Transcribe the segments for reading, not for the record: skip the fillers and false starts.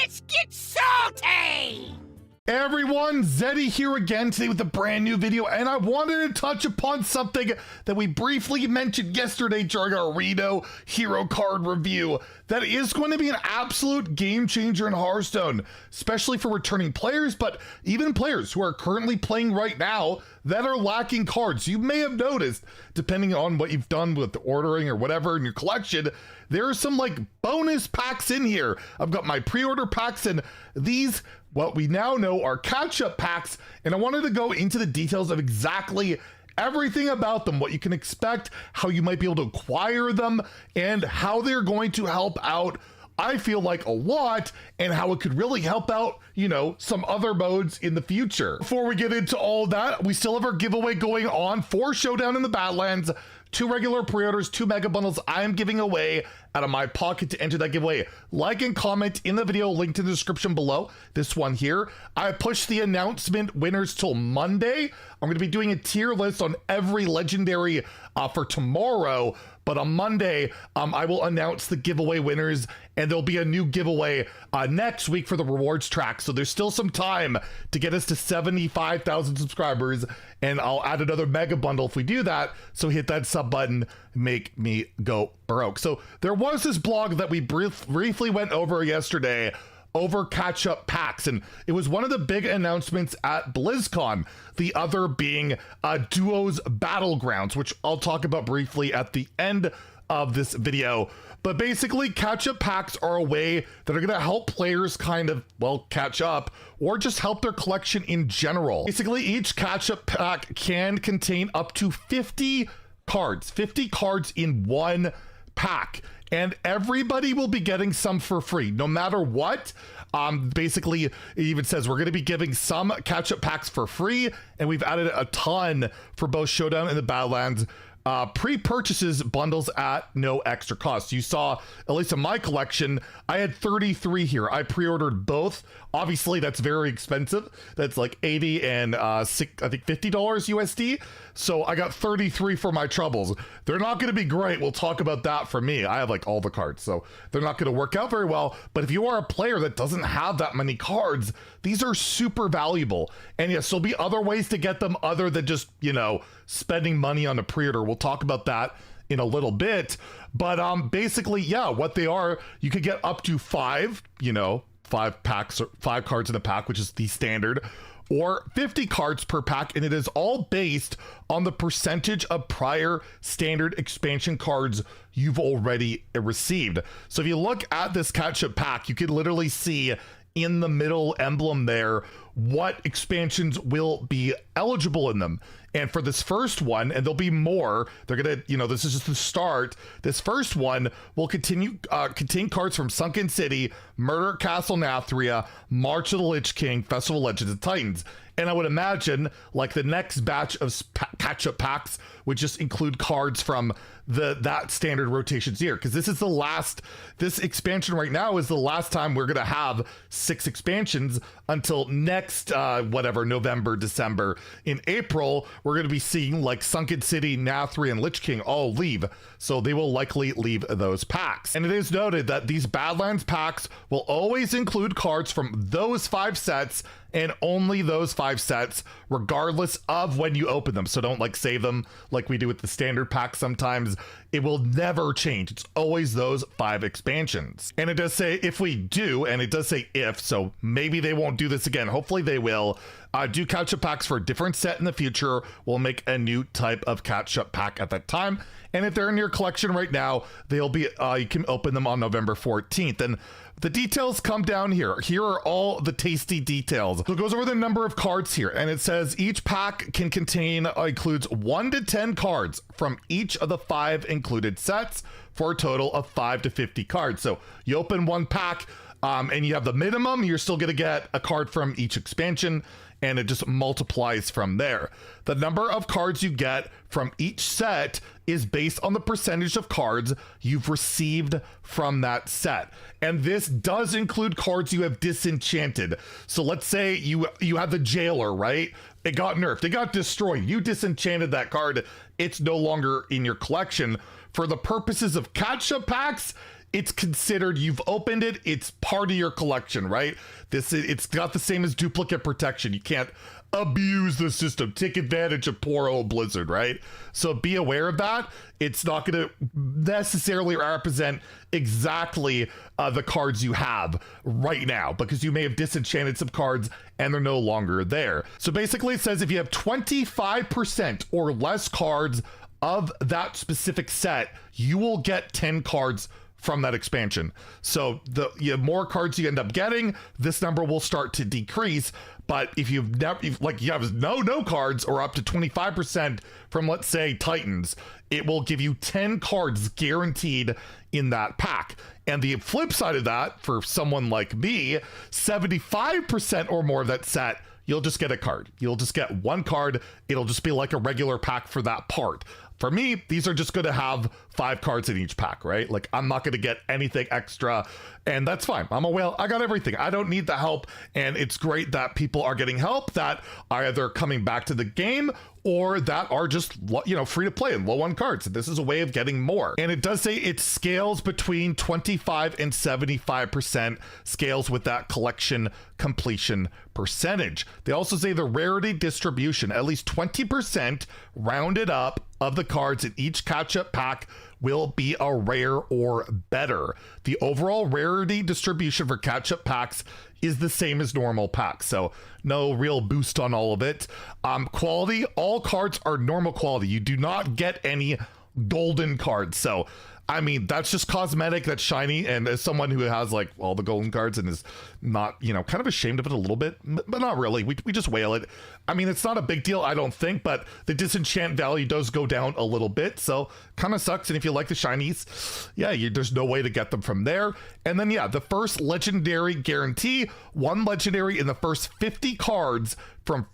Let's get salty! Everyone, Zeddy here again today with a brand new video, and I wanted to touch upon something that we briefly mentioned yesterday during our Reno hero card review that is going to be an absolute game changer in Hearthstone, especially for returning players, but even players who are currently playing right now that are lacking cards. You may have noticed, depending on what you've done with the ordering or whatever in your collection, there are some like bonus packs in here. I've got my pre-order packs, and these, what we now know, are catch-up packs, and I wanted to go into the details of exactly everything about them, what you can expect, how you might be able to acquire them, and how they're going to help out, I feel like, a lot, and how it could really help out, you know, some other modes in the future. Before we get into all that, we still have our giveaway going on for Showdown in the Battlegrounds. 2 regular pre-orders, 2 mega bundles I am giving away out of my pocket to enter that giveaway. Like and comment in the video, linked in the description below. This one here. I pushed the announcement winners till Monday. I'm going to be doing a tier list on every legendary for tomorrow. But on Monday, I will announce the giveaway winners, and there'll be a new giveaway next week for the rewards track. So there's still some time to get us to 75,000 subscribers, and I'll add another mega bundle if we do that. So hit that sub button, make me go broke. So there was this blog that we briefly went over yesterday over catch-up packs, and it was one of the big announcements at BlizzCon, the other being Duo's Battlegrounds, which I'll talk about briefly at the end of this video. But basically, catch-up packs are a way that are going to help players kind of, well, catch up, or just help their collection in general. Basically, each catch-up pack can contain up to 50 cards in one pack, and everybody will be getting some for free no matter what. Basically, it even says we're going to be giving some catch-up packs for free, and we've added a ton for both Showdown and the Battlegrounds pre-purchases bundles at no extra cost. You saw, at least in my collection, I had 33 here. I pre-ordered both. Obviously, that's very expensive. That's like 80 and I think $50 USD. So I got 33 for my troubles. They're not going to be great. We'll talk about that for me. I have like all the cards, so they're not going to work out very well. But if you are a player that doesn't have that many cards, these are super valuable. And yes, there'll be other ways to get them other than just, you know, spending money on a pre-order. We'll talk about that in a little bit. But basically, yeah, what they are, you could get up to 5, you know, 5 packs, or 5 cards in a pack, which is the standard, or 50 cards per pack, and it is all based on the percentage of prior standard expansion cards you've already received. So if you look at this catch-up pack, you can literally see in the middle emblem there what expansions will be eligible in them. And for this first one, and there'll be more, they're gonna, you know, this is just the start. This first one will contain cards from Sunken City, Murder Castle Nathria, March of the Lich King, Festival of Legends and Titans. And I would imagine like the next batch of catch-up packs would just include cards from that standard rotations year, because this is the last, this expansion right now is the last time we're gonna have 6 expansions until next whatever, November, December. In April, we're gonna be seeing like Sunken City, Nathria, and Lich King all leave, so they will likely leave those packs. And it is noted that these Badlands packs will always include cards from those 5 sets, and only those 5 sets, regardless of when you open them. So don't like save them like we do with the standard pack sometimes. It will never change. It's always those 5 expansions. And it does say if we do, and it does say if, so maybe they won't do this again. Hopefully they will. Do catch-up packs for a different set in the future. We'll make a new type of catch-up pack at that time. And if they're in your collection right now, they'll be, you can open them on November 14th. And the details come down here. Here are all the tasty details. So it goes over the number of cards here, and it says each pack can contain, includes 1 to 10 cards from each of the 5 included sets for a total of 5 to 50 cards. So you open one pack, and you have the minimum, you're still gonna get a card from each expansion, and it just multiplies from there. The number of cards you get from each set is based on the percentage of cards you've received from that set. And this does include cards you have disenchanted. So let's say you have the Jailer, right? It got nerfed, it got destroyed. You disenchanted that card, it's no longer in your collection. For the purposes of catch-up packs, it's considered, you've opened it, it's part of your collection, right? It's not the same as duplicate protection. You can't abuse the system, take advantage of poor old Blizzard, right? So be aware of that. It's not going to necessarily represent exactly the cards you have right now, because you may have disenchanted some cards and they're no longer there. So basically it says if you have 25% or less cards of that specific set, you will get 10 cards from that expansion. So the more cards you end up getting, this number will start to decrease. But if you have no cards, or up to 25% from, let's say, Titans, it will give you 10 cards guaranteed in that pack. And the flip side of that, for someone like me, 75% or more of that set, you'll just get a card. You'll just get one card. It'll just be like a regular pack for that part. For me, these are just going to have 5 cards in each pack, right? Like, I'm not going to get anything extra, and that's fine. I'm a whale. I got everything. I don't need the help, and it's great that people are getting help that are either coming back to the game or that are just, free to play and low on cards. This is a way of getting more. And it does say it scales between 25 and 75%, scales with that collection completion percentage. They also say the rarity distribution, at least 20% rounded up of the cards in each catch-up pack will be a rare or better. The overall rarity distribution for catch-up packs is the same as normal packs, so no real boost on all of it. Quality, all cards are normal quality. You do not get any golden cards, so I mean, that's just cosmetic, that's shiny, and as someone who has like all the golden cards and is not, kind of ashamed of it a little bit, but not really, we just whale it. I mean, it's not a big deal, I don't think, but the disenchant value does go down a little bit, so kind of sucks. And if you like the shinies, yeah, there's no way to get them from there. And then, yeah, the first legendary guarantee, 1 legendary in the first 50 cards from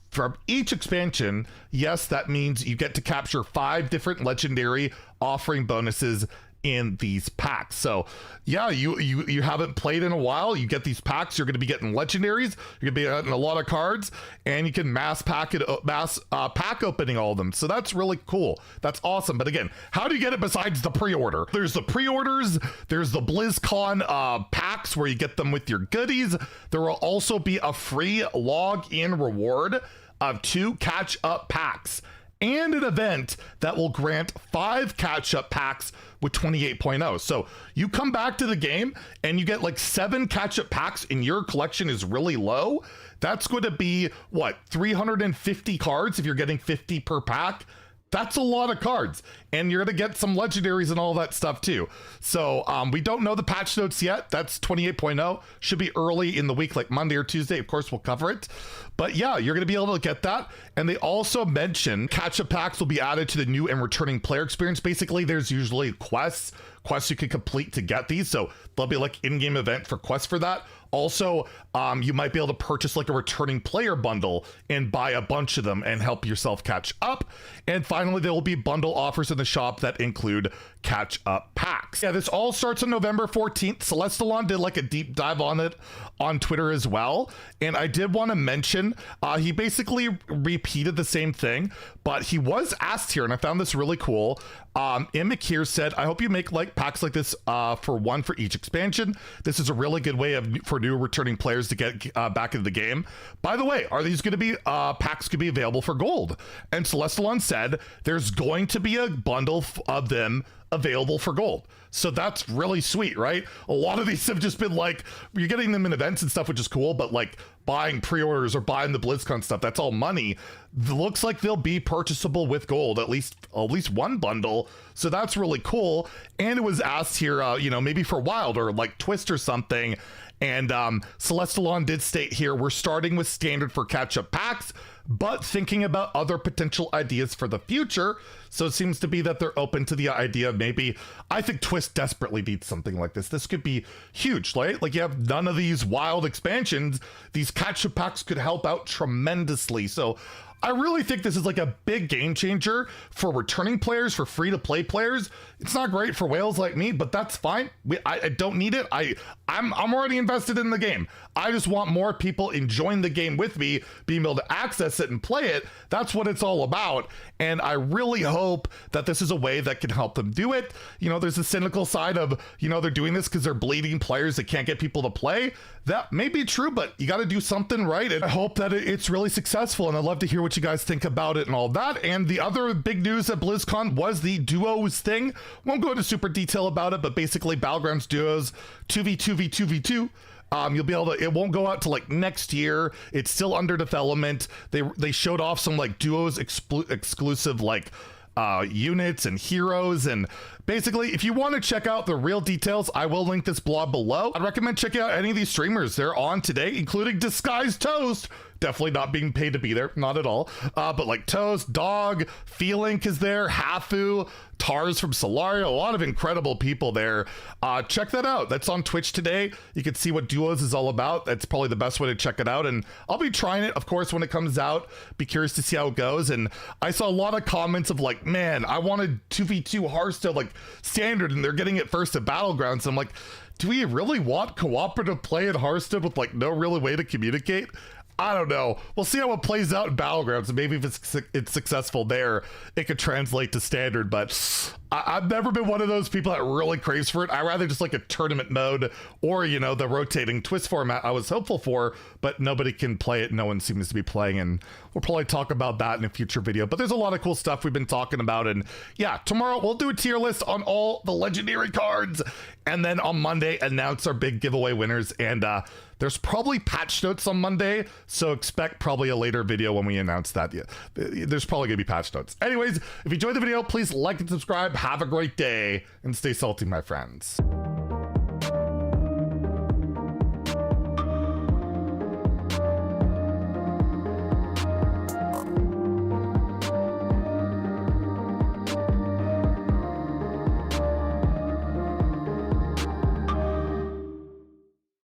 each expansion. Yes, that means you get to capture 5 different legendary offering bonuses in these packs. So yeah, you haven't played in a while, you get these packs, you're going to be getting legendaries, you're going to be getting a lot of cards, and you can mass pack opening all of them. So that's really cool. That's awesome. But again, how do you get it besides the pre-order? There's the pre-orders, there's the BlizzCon packs where you get them with your goodies. There will also be a free login reward of 2 catch-up packs and an event that will grant 5 catch-up packs with 28.0. So you come back to the game and you get like 7 catch-up packs and your collection is really low. That's going to be, what, 350 cards if you're getting 50 per pack? That's a lot of cards, and you're going to get some legendaries and all that stuff too. So we don't know the patch notes yet. That's 28.0. Should be early in the week, like Monday or Tuesday. Of course, we'll cover it. But yeah, you're going to be able to get that. And they also mention catch-up packs will be added to the new and returning player experience. Basically, there's usually quests you can complete to get these. So there'll be like in-game event for quests for that. Also, you might be able to purchase like a returning player bundle and buy a bunch of them and help yourself catch up. And finally, there will be bundle offers in the shop that include catch up packs. Yeah, this all starts on November 14th. Celestalon did like a deep dive on it on Twitter as well. And I did want to mention, he basically repeated the same thing, but he was asked here, and I found this really cool. Immick here said, I hope you make like packs like this for 1 for each expansion. This is a really good way for new returning players to get back into the game. By the way, are these going to be packs could be available for gold? And Celestalon said there's going to be a bundle of them available for gold. So that's really sweet, right? A lot of these have just been like, you're getting them in events and stuff, which is cool, but like buying pre-orders or buying the BlizzCon stuff, that's all money. Looks like they'll be purchasable with gold, at least one bundle. So that's really cool. And it was asked here, maybe for Wild or like Twist or something. And Celestalon did state here, we're starting with standard for catch-up packs, but thinking about other potential ideas for the future. So it seems to be that they're open to the idea of maybe, I think Twist desperately needs something like this. This could be huge, right? Like you have none of these Wild expansions. These catch-up packs could help out tremendously. So I really think this is like a big game changer for returning players, for free-to-play players. It's not great for whales like me, but that's fine. I don't need it. I'm already invested in the game. I just want more people enjoying the game with me, being able to access it and play it. That's what it's all about. And I really hope that this is a way that can help them do it. You know, there's a cynical side of, you know, they're doing this because they're bleeding players that can't get people to play. That may be true, but you got to do something right. And I hope that it's really successful. And I'd love to hear what you guys think about it and all that. And the other big news at BlizzCon was the duos thing. Won't go into super detail about it, but basically Battlegrounds duos, 2v2v2v2. You'll be able to, it won't go out to like next year. It's still under development. They showed off some like duos exclusive like units and heroes, and basically if you want to check out the real details, I will link this blog below. I'd recommend checking out any of these streamers. They're on today, including Disguised Toast. Definitely not being paid to be there, not at all. But like Toast, Dog, Feelink is there, Hafu, Tars from Solaria, a lot of incredible people there. Check that out. That's on Twitch today. You can see what Duos is all about. That's probably the best way to check it out. And I'll be trying it, of course, when it comes out. Be curious to see how it goes. And I saw a lot of comments of like, man, I wanted 2v2 Hearthstone like standard, and they're getting it first at Battlegrounds. I'm like, do we really want cooperative play in Hearthstone with like no real way to communicate? I don't know. We'll see how it plays out in Battlegrounds, and maybe if it's successful there, it could translate to standard. But I've never been one of those people that really craves for it. I rather just like a tournament mode, or, you know, the rotating twist format I was hopeful for, but nobody can play it. No one seems to be playing, and we'll probably talk about that in a future video. But there's a lot of cool stuff we've been talking about, and yeah, tomorrow we'll do a tier list on all the legendary cards, and then on Monday announce our big giveaway winners. And there's probably patch notes on Monday, so expect probably a later video when we announce that. Yeah, there's probably gonna be patch notes. Anyways, if you enjoyed the video, please like and subscribe. Have a great day and stay salty, my friends.